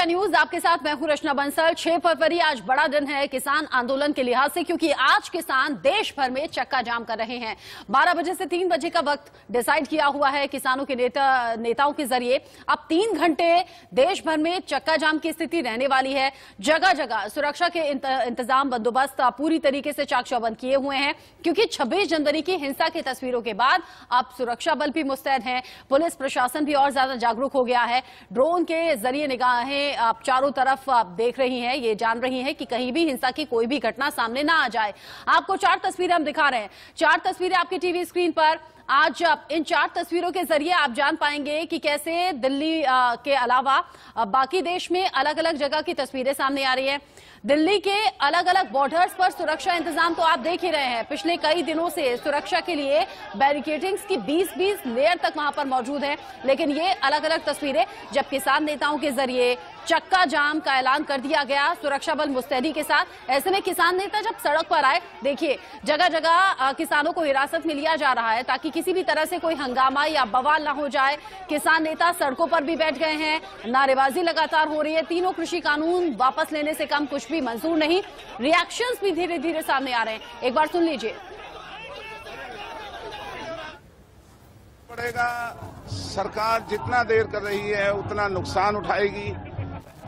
India news आपके साथ मैं हूं रचना बंसल। 6 फरवरी आज बड़ा दिन है किसान आंदोलन के लिहाज से, क्योंकि आज किसान देश भर में चक्का जाम कर रहे हैं। 12 बजे से 3 बजे का वक्त डिसाइड किया हुआ है किसानों के नेताओं के जरिए। अब 3 घंटे देश भर में चक्का जाम की स्थिति रहने वाली है। जगह जगह सुरक्षा के इंतजाम बंदोबस्त पूरी तरीके से चाक चौबंद किए हुए हैं, क्योंकि 26 जनवरी की हिंसा की तस्वीरों के बाद अब सुरक्षा बल भी मुस्तैद हैं। पुलिस प्रशासन भी और ज्यादा जागरूक हो गया है। ड्रोन के जरिए निगाहें आप चारों तरफ आप देख रही हैं, ये जान रही हैं कि कहीं भी हिंसा की कोई भी घटना सामने ना आ जाए। आपको 4 तस्वीरें हम दिखा रहे हैं, 4 तस्वीरें आपकी टीवी स्क्रीन पर। आज इन 4 तस्वीरों के जरिए आप जान पाएंगे कि कैसे दिल्ली के अलावा बाकी देश में अलग अलग जगह की तस्वीरें सामने आ रही है। दिल्ली के अलग अलग बॉर्डर्स पर सुरक्षा इंतजाम तो आप देख ही रहे हैं। पिछले कई दिनों से सुरक्षा के लिए बैरिकेडिंग्स की 20-20 लेयर तक वहां पर मौजूद है। लेकिन ये अलग अलग तस्वीरें जब किसान नेताओं के जरिए चक्का जाम का ऐलान कर दिया गया सुरक्षा बल मुस्तैदी के साथ। ऐसे में किसान नेता जब सड़क पर आए, देखिए जगह जगह किसानों को हिरासत में लिया जा रहा है ताकि किसी भी तरह से कोई हंगामा या बवाल ना हो जाए। किसान नेता सड़कों पर भी बैठ गए हैं, नारेबाजी लगातार हो रही है। तीनों कृषि कानून वापस लेने से कम कुछ भी मंजूर नहीं। रिएक्शंस भी धीरे धीरे सामने आ रहे हैं, एक बार सुन लीजिए। पड़ेगा, सरकार जितना देर कर रही है उतना नुकसान उठाएगी।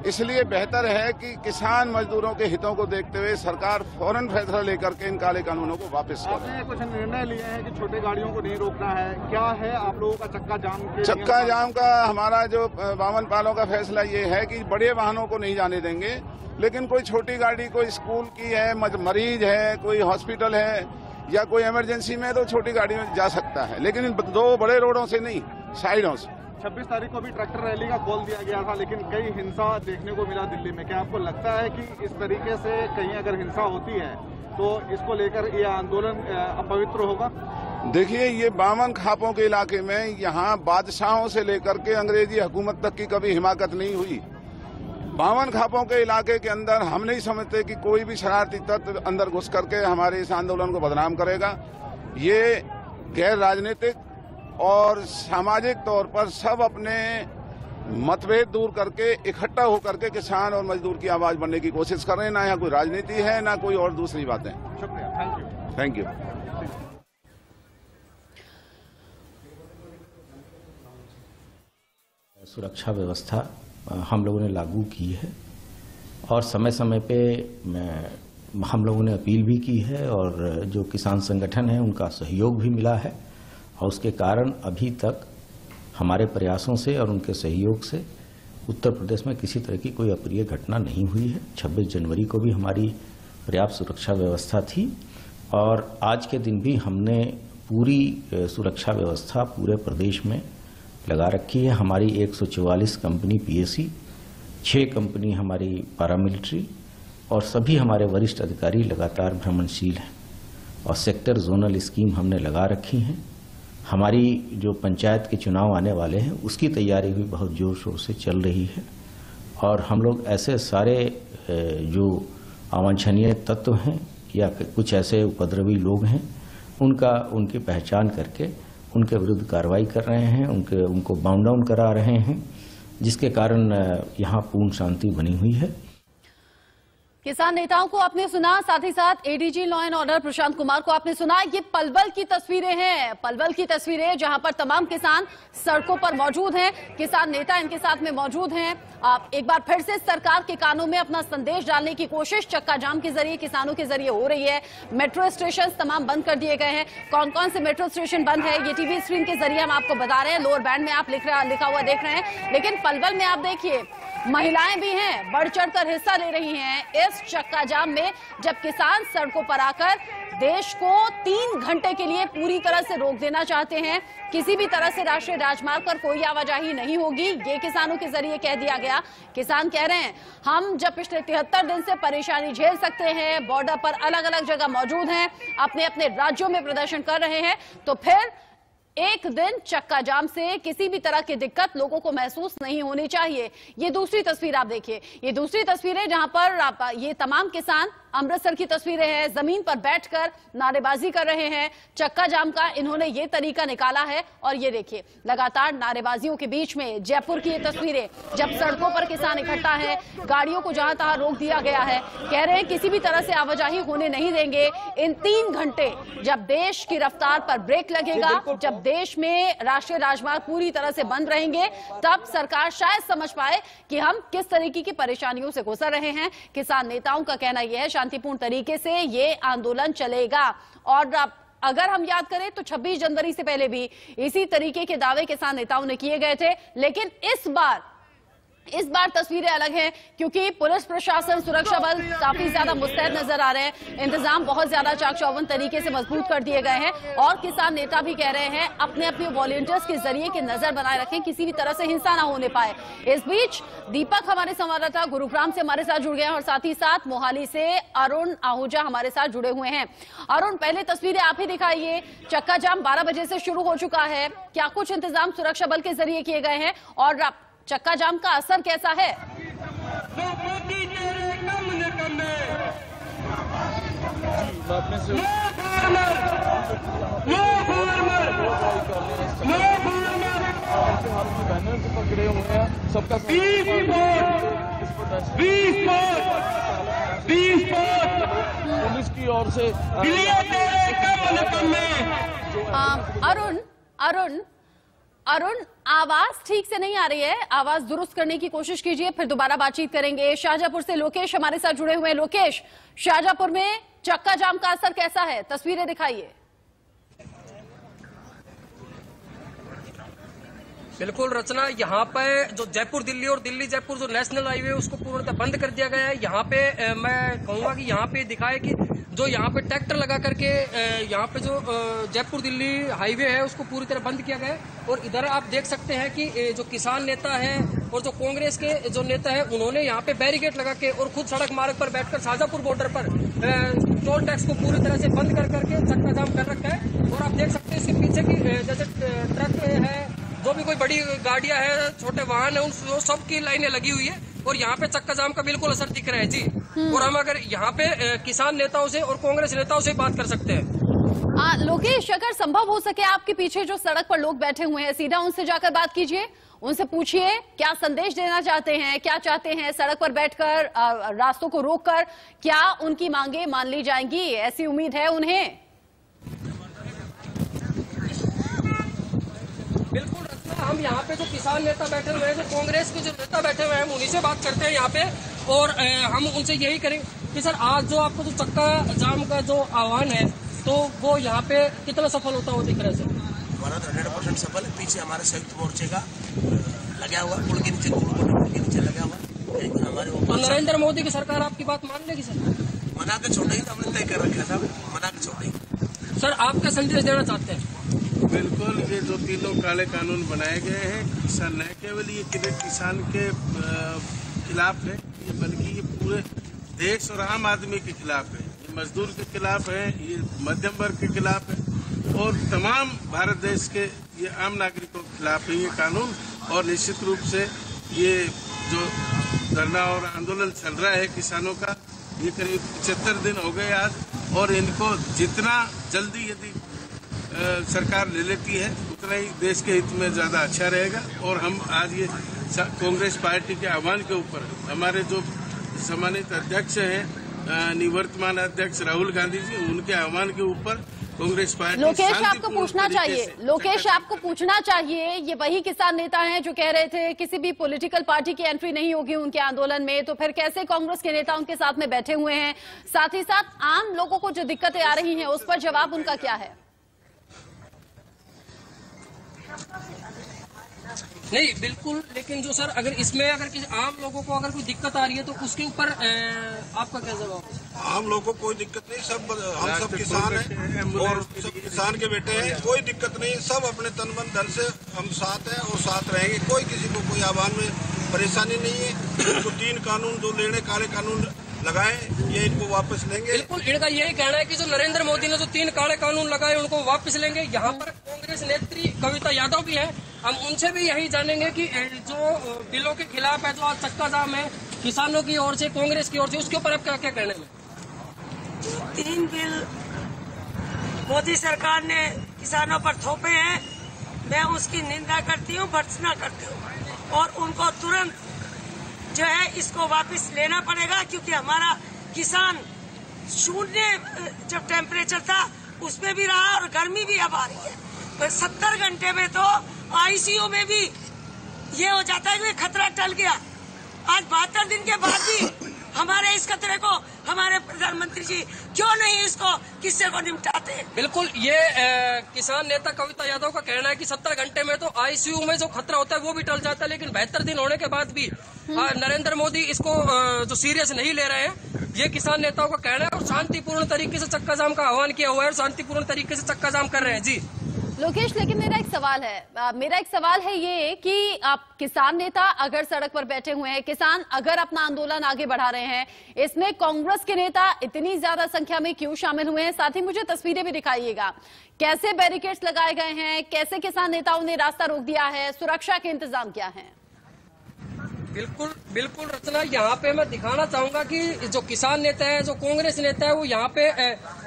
इसलिए बेहतर है कि किसान मजदूरों के हितों को देखते हुए सरकार फौरन फैसला लेकर के इन काले कानूनों को वापस करे। आपने कुछ निर्णय लिए हैं कि छोटे गाड़ियों को नहीं रोकना है, क्या है आप लोगों का चक्का जाम? चक्का जाम का हमारा जो 52 पालों का फैसला ये है कि बड़े वाहनों को नहीं जाने देंगे, लेकिन कोई छोटी गाड़ी, कोई स्कूल की है, मरीज है, कोई हॉस्पिटल है या कोई इमरजेंसी में, तो छोटी गाड़ी में जा सकता है, लेकिन इन 2 बड़े रोडों से नहीं, साइडों से। 26 तारीख को भी ट्रैक्टर रैली का कॉल दिया गया था, लेकिन कई हिंसा देखने को मिला दिल्ली में। क्या आपको लगता है कि इस तरीके से कहीं अगर हिंसा होती है तो इसको लेकर ये आंदोलन अपवित्र होगा? देखिए, ये 52 खापों के इलाके में यहाँ बादशाहों से लेकर के अंग्रेजी हुकूमत तक की कभी हिमाकत नहीं हुई। 52 खापों के इलाके के अंदर हम नहीं समझते कि कोई भी शरारती तत्व अंदर घुस करके हमारे इस आंदोलन को बदनाम करेगा। ये गैर राजनीतिक और सामाजिक तौर पर सब अपने मतभेद दूर करके इकट्ठा होकर के किसान और मजदूर की आवाज बनने की कोशिश कर रहे हैं। ना यहाँ कोई राजनीति है, ना कोई और दूसरी बातें। शुक्रिया, थैंक यू। सुरक्षा व्यवस्था हम लोगों ने लागू की है और समय समय पे हम लोगों ने अपील भी की है और जो किसान संगठन है उनका सहयोग भी मिला है, और उसके कारण अभी तक हमारे प्रयासों से और उनके सहयोग से उत्तर प्रदेश में किसी तरह की कोई अप्रिय घटना नहीं हुई है। 26 जनवरी को भी हमारी पर्याप्त सुरक्षा व्यवस्था थी और आज के दिन भी हमने पूरी सुरक्षा व्यवस्था पूरे प्रदेश में लगा रखी है। हमारी 144 कंपनी पीएसी, 6 कंपनी हमारी पैरामिलिट्री और सभी हमारे वरिष्ठ अधिकारी लगातार भ्रमणशील हैं और सेक्टर जोनल स्कीम हमने लगा रखी हैं। हमारी जो पंचायत के चुनाव आने वाले हैं उसकी तैयारी भी बहुत जोर शोर से चल रही है और हम लोग ऐसे सारे जो अवांछनीय तत्व हैं या कुछ ऐसे उपद्रवी लोग हैं उनकी पहचान करके उनके विरुद्ध कार्रवाई कर रहे हैं, उनको बाउंड डाउन करा रहे हैं, जिसके कारण यहाँ पूर्ण शांति बनी हुई है। किसान नेताओं को आपने सुना, साथ ही साथ ADG law and order Prashant Kumar को आपने सुना। ये पलवल की तस्वीरें हैं, पलवल की तस्वीरें जहां पर तमाम किसान सड़कों पर मौजूद हैं, किसान नेता इनके साथ में मौजूद हैं। आप एक बार फिर से सरकार के कानों में अपना संदेश डालने की कोशिश चक्का जाम के जरिए किसानों के जरिए हो रही है। मेट्रो स्टेशन तमाम बंद कर दिए गए हैं। कौन कौन से मेट्रो स्टेशन बंद है ये टीवी स्क्रीन के जरिए हम आपको बता रहे हैं। लोअर बैंड में आप लिखा हुआ देख रहे हैं, लेकिन पलवल में आप देखिए महिलाएं भी हैं, बढ़ चढ़कर हिस्सा ले रही हैं इस चक्का जाम में, जब किसान सड़कों पर आकर देश को 3 घंटे के लिए पूरी तरह से रोक देना चाहते हैं। किसी भी तरह से राष्ट्रीय राजमार्ग पर कोई आवाजाही नहीं होगी, ये किसानों के जरिए कह दिया गया। किसान कह रहे हैं हम जब पिछले 73 दिन से परेशानी झेल सकते हैं, बॉर्डर पर अलग अलग जगह मौजूद हैं, अपने अपने राज्यों में प्रदर्शन कर रहे हैं, तो फिर एक दिन चक्का जाम से किसी भी तरह की दिक्कत लोगों को महसूस नहीं होनी चाहिए। ये दूसरी तस्वीर आप देखिए, ये दूसरी तस्वीर है जहां पर ये तमाम किसान अमृतसर की तस्वीरें हैं, जमीन पर बैठकर नारेबाजी कर रहे हैं। चक्का जाम का इन्होंने ये तरीका निकाला है और ये देखिए लगातार नारेबाजियों के बीच में जयपुर की ये तस्वीरें, जब सड़कों पर किसान इकट्ठा है, गाड़ियों को जहां तहां रोक दिया गया है, कह रहे हैं किसी भी तरह से आवाजाही होने नहीं देंगे। इन 3 घंटे जब देश की रफ्तार पर ब्रेक लगेगा, जब देश में राष्ट्रीय राजमार्ग पूरी तरह से बंद रहेंगे, तब सरकार शायद समझ पाए कि हम किस तरीके की परेशानियों से गुजर रहे हैं। किसान नेताओं का कहना यह है शांतिपूर्ण तरीके से ये आंदोलन चलेगा। और अगर हम याद करें तो 26 जनवरी से पहले भी इसी तरीके के दावे किसान नेताओं ने किए गए थे, लेकिन इस बार तस्वीरें अलग हैं क्योंकि पुलिस प्रशासन, सुरक्षा बल काफी ज्यादा मुस्तैद नजर आ रहे हैं। इंतजाम बहुत ज्यादा चाक चौबंद तरीके से मजबूत कर दिए गए हैं और किसान नेता भी कह रहे हैं अपने अपने वॉलंटियर्स के जरिए की नजर बनाए रखें, किसी भी तरह से हिंसा ना होने पाए। इस बीच दीपक हमारे संवाददाता गुरुग्राम से हमारे साथ जुड़ गए हैं और साथ ही साथ मोहाली से अरुण आहूजा हमारे साथ जुड़े हुए हैं। अरुण, पहले तस्वीरें आप ही दिखाइए। चक्का जाम 12 बजे से शुरू हो चुका है, क्या कुछ इंतजाम सुरक्षा बल के जरिए किए गए हैं और चक्का जाम का असर कैसा है? पकड़े हुए हैं सबका पुलिस की ओर से। अरुण, आवाज ठीक से नहीं आ रही है, आवाज दुरुस्त करने की कोशिश कीजिए, फिर दोबारा बातचीत करेंगे। शाहजहांपुर से लोकेश हमारे साथ जुड़े हुए हैं। लोकेश, शाहजहांपुर में चक्का जाम का असर कैसा है, तस्वीरें दिखाइए। बिल्कुल रचना, यहाँ पे जो जयपुर दिल्ली और दिल्ली जयपुर जो नेशनल हाईवे उसको पूर्णतः बंद कर दिया गया है। यहाँ पे मैं कहूंगा कि यहाँ पे दिखाए कि जो यहाँ पे ट्रैक्टर लगा करके यहाँ पे जो जयपुर दिल्ली हाईवे है उसको पूरी तरह बंद किया गया है। और इधर आप देख सकते हैं कि जो किसान नेता है और जो कांग्रेस के जो नेता है उन्होंने यहाँ पे बैरिकेड लगा के और खुद सड़क मार्ग पर बैठकर शाहजहांपुर बॉर्डर पर टोल टैक्स को पूरी तरह से बंद कर करके चक्का जाम कर रखा है। और आप देख सकते हैं इसके पीछे की जैसे ट्रक है, जो भी कोई बड़ी गाड़ियां हैं, छोटे वाहन है, उन सब की लाइनें लगी हुई है और यहाँ पे चक्का जाम का बिल्कुल असर दिख रहा है जी। और हम अगर यहाँ पे किसान नेताओं से और कांग्रेस नेताओं से बात कर सकते हैं। लोकेश, अगर संभव हो सके आपके पीछे जो सड़क पर लोग बैठे हुए हैं, सीधा उनसे जाकर बात कीजिए, उनसे पूछिए क्या संदेश देना चाहते हैं, क्या चाहते हैं। सड़क पर बैठकर रास्तों को रोककर क्या उनकी मांगे मान ली जाएंगी, ऐसी उम्मीद है उन्हें? बिल्कुल, हम यहाँ पे जो किसान नेता बैठे हुए हैं, जो कांग्रेस के जो नेता बैठे हुए हैं, हम उन्हीं से बात करते हैं यहाँ पे। और हम उनसे यही करेंगे कि सर आज जो आपको जो चक्का जाम का जो आह्वान है तो वो यहाँ पे कितना सफल होता हो दिख रहा है सर? हमारा 100% सफल है। पीछे हमारे संयुक्त मोर्चे का लगा हुआ, पुल के नीचे लगा हुआ हमारे। तो नरेंद्र मोदी की सरकार आपकी बात मान लेगी सर? मना के छोड़ेगी, तो हमने तय कर रखा था, मना के छोड़ेगी। सर आप क्या संदेश देना चाहते हैं? बिल्कुल, ये जो तीनों काले कानून बनाए गए हैं किसान न केवल ये किसान के खिलाफ है, बल्कि ये पूरे देश और आम आदमी के खिलाफ है, ये मजदूर के खिलाफ है, ये मध्यम वर्ग के खिलाफ है और तमाम भारत देश के ये आम नागरिकों के खिलाफ है ये कानून। और निश्चित रूप से ये जो धरना और आंदोलन चल रहा है किसानों का, ये करीब 75 दिन हो गए आज, और इनको जितना जल्दी यदि सरकार ले लेती है उतना ही देश के हित में ज्यादा अच्छा रहेगा। और हम आज ये कांग्रेस पार्टी के आह्वान के ऊपर हमारे जो सम्मानित अध्यक्ष हैं, निवर्तमान अध्यक्ष राहुल गांधी जी, उनके आह्वान के ऊपर कांग्रेस पार्टी। लोकेश, आपको पूछना चाहिए, लोकेश आपको पूछना चाहिए, ये वही किसान नेता हैं जो कह रहे थे किसी भी पॉलिटिकल पार्टी की एंट्री नहीं होगी उनके आंदोलन में, तो फिर कैसे कांग्रेस के नेता उनके साथ में बैठे हुए हैं? साथ ही साथ आम लोगों को जो दिक्कतें आ रही हैं उस पर जवाब उनका क्या है? नहीं बिल्कुल, लेकिन जो सर अगर इसमें अगर किसी आम लोगों को अगर कोई दिक्कत आ रही है तो उसके ऊपर आपका क्या जवाब है? आम लोगों को कोई दिक्कत नहीं, हम सब किसान हैं और सब किसान के बेटे हैं, कोई दिक्कत नहीं, सब अपने तन मन धन से हम साथ हैं और साथ रहेंगे। कोई किसी को कोई आह्वान में परेशानी नहीं है। तो 3 कानून जो लेने काले कानून लगाए, ये इनको वापस लेंगे। बिल्कुल, इनका यही कहना है कि जो नरेंद्र मोदी ने जो 3 काले कानून लगाए उनको वापस लेंगे। यहाँ पर कांग्रेस नेत्री कविता यादव भी है, हम उनसे भी यही जानेंगे कि जो बिलों के खिलाफ है, जो आज चक्का जाम है किसानों की ओर से, कांग्रेस की ओर से, उसके ऊपर आप क्या क्या कहना है? जो 3 बिल मोदी सरकार ने किसानों पर थोपे हैं, मैं उसकी निंदा करती हूँ, भर्त्सना करती हूँ और उनको तुरंत जो है इसको वापस लेना पड़ेगा, क्योंकि हमारा किसान शून्य जो टेम्परेचर था उसमें भी रहा और गर्मी भी अब आ रही है। पर 70 घंटे में तो आईसीयू में भी ये हो जाता है कि खतरा टल गया। आज 72 दिन के बाद भी हमारे इस खतरे को हमारे प्रधानमंत्री जी क्यों नहीं इसको किस्से को निपटाते? बिल्कुल, ये किसान नेता कविता यादव का कहना है कि 70 घंटे में तो आईसीयू में जो खतरा होता है वो भी टल जाता है, लेकिन 72 दिन होने के बाद भी नरेंद्र मोदी इसको जो सीरियस नहीं ले रहे हैं, ये किसान नेताओं का कहना है और शांतिपूर्ण तरीके से चक्का जाम का आह्वान किया हुआ है और शांतिपूर्ण तरीके से चक्का जाम कर रहे हैं। जी लोकेश, लेकिन मेरा एक सवाल है ये कि आप किसान नेता अगर सड़क पर बैठे हुए हैं, किसान अगर अपना आंदोलन आगे बढ़ा रहे हैं, इसमें कांग्रेस के नेता इतनी ज्यादा संख्या में क्यों शामिल हुए हैं? साथ ही मुझे तस्वीरें भी दिखाइएगा, कैसे बैरिकेड्स लगाए गए हैं, कैसे किसान नेताओं ने रास्ता रोक दिया है, सुरक्षा के इंतजाम क्या है? बिल्कुल रचना, यहाँ पे मैं दिखाना चाहूंगा कि जो किसान नेता है, जो कांग्रेस नेता है, वो यहाँ पे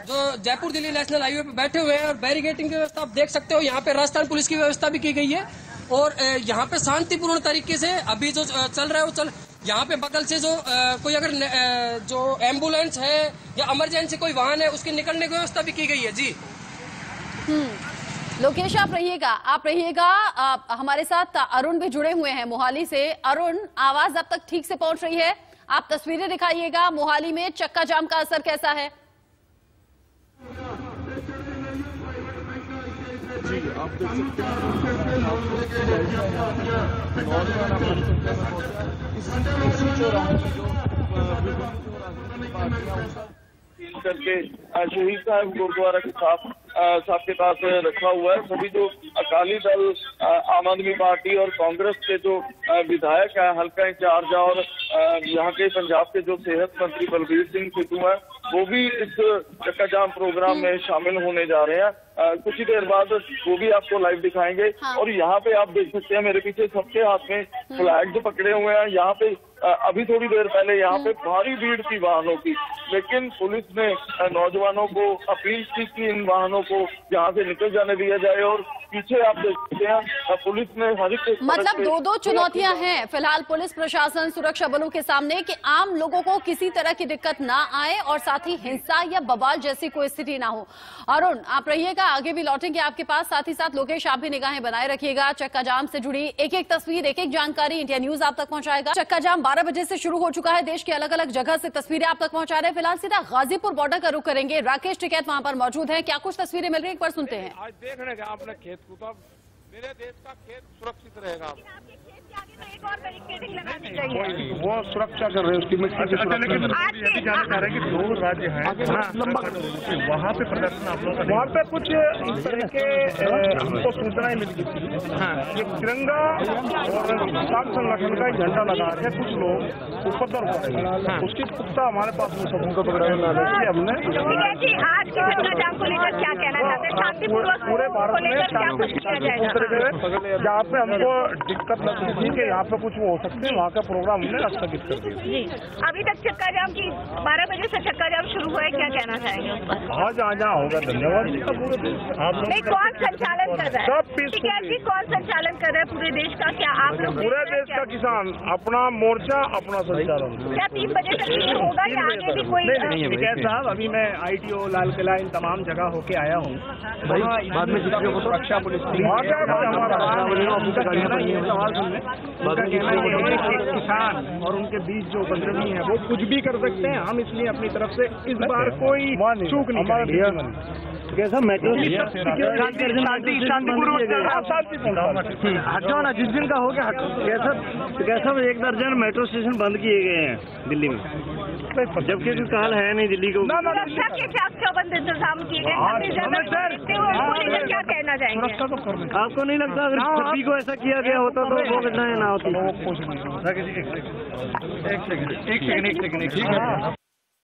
जो जयपुर दिल्ली नेशनल हाईवे पे बैठे हुए हैं और बैरिकेडिंग की व्यवस्था आप देख सकते हो। यहाँ पे राजस्थान पुलिस की व्यवस्था भी की गई है और यहाँ पे शांतिपूर्ण तरीके से अभी जो चल रहा है वो चल। यहाँ पे बगल से जो कोई अगर जो एम्बुलेंस है या इमरजेंसी कोई वाहन है उसके निकलने की व्यवस्था भी की गई है। जी लोकेश, आप रहिएगा। हमारे साथ अरुण भी जुड़े हुए हैं मोहाली से। अरुण, आवाज अब तक ठीक से पहुंच रही है? आप तस्वीरें दिखाइएगा, मोहाली में चक्का जाम का असर कैसा है? जी, आप देख सकते हैं करके शहीद साहब गुरुद्वारा के साहब के पास रखा हुआ है। सभी जो अकाली दल, आम आदमी पार्टी और कांग्रेस के जो विधायक हैं, हल्का इंचार्ज और यहाँ के पंजाब के जो सेहत मंत्री बलबीर सिंह सिद्धू हैं, वो भी इस चक्का जाम प्रोग्राम में शामिल होने जा रहे हैं। कुछ ही देर बाद वो भी आपको लाइव दिखाएंगे। और यहाँ पे आप देख सकते हैं मेरे पीछे सबके हाथ में फ्लैग्स पकड़े हुए हैं। यहाँ पे अभी थोड़ी देर पहले यहाँ पे भारी भीड़ थी वाहनों की, लेकिन पुलिस ने नौजवानों को अपील की कि इन वाहनों को यहाँ से निकल जाने दिया जाए। और पीछे आप देख सकते हैं पुलिस ने हर एक मतलब दो चुनौतियां हैं फिलहाल पुलिस प्रशासन, सुरक्षा बलों के सामने कि आम लोगों को किसी तरह की दिक्कत ना आए और साथ ही हिंसा या बवाल जैसी कोई स्थिति ना हो। अरुण, आप रहिएगा, आगे भी लौटेंगे आपके पास। साथ ही साथ लोकेश, आप भी निगाहें बनाए रखिएगा। चक्का जाम से जुड़ी एक एक तस्वीर, एक एक जानकारी इंडिया न्यूज आप तक पहुंचाएगा। चक्का जाम 12 बजे से शुरू हो चुका है। देश के अलग अलग जगह से तस्वीरें आप तक पहुंचा रहे हैं। फिलहाल सीधा गाजीपुर बॉर्डर का रुख करेंगे। राकेश टिकैत वहां पर मौजूद है, क्या कुछ तस्वीरें मिल रही है, एक बार सुनते हैं। आज देख रहे हैं आपने खेत को, तो मेरे देश का खेत सुरक्षित रहेगा। वो सुरक्षा कर रहे हैं उसकी मिट्टी की सुरक्षा। लेकिन ये जानना चाह रहे हैं कि 2 राज्य हैं वहाँ पे प्रदर्शन आप लोग, वहाँ पे कुछ इस तरह के हमको सूचनाएं मिल गई थी। ये तिरंगा और किसान संगठन का एक झंडा लगा के कुछ लोग उपद्रव हो रहे हैं, उसकी पुख्ता हमारे पास सबूत पकड़ा हमने। आज के चक्का जाम को लेकर क्या कहना चाहते हैं? शांतिपूर्वक पूरे भारत में जहाँ पे हमको दिक्कत लगती थी कि यहाँ पे कुछ वो हो सकते हैं, वहाँ का प्रोग्राम हमने स्थगित कर दिया। जी, अभी तक चक्का जाम की 12 बजे से चक्का जाम शुरू हुआ है, क्या कहना चाहेंगे उस पर? हाँ, जहाँ होगा। धन्यवाद। नहीं, कौन संचालन कर रहा है? सब पीसफुली। कौन संचालन कर रहा है पूरे देश का? क्या आप लोग पूरे देश का किसान अपना मोर्चा, अपना संचालन? क्या 3 बजे तक ये होगा या आगे भी कोई? टिकैत साहब, अभी मैं ITO, लाल किला, इन तमाम जगह होके आया हूँ। बाद में सुरक्षा पुलिस किसान और उनके बीच जो उपद्रवी है वो कुछ भी कर सकते हैं। हम इसलिए अपनी तरफ से इस बार कोई चूक नहीं करेंगे। कैसा मेट्रो हटो ना, जिस दिन का हो गया हटो। कैसा 1 दर्जन मेट्रो स्टेशन बंद किए गए हैं दिल्ली में, जबकि कुछ हाल है नहीं दिल्ली को। सुरक्षा के क्या चौबंद इंतजाम किए गए, क्या कहना चाहेंगे? आपको नहीं लगता अगर सभी को ऐसा किया गया होता तो वो घटनाएं ना होती? एक सेकंड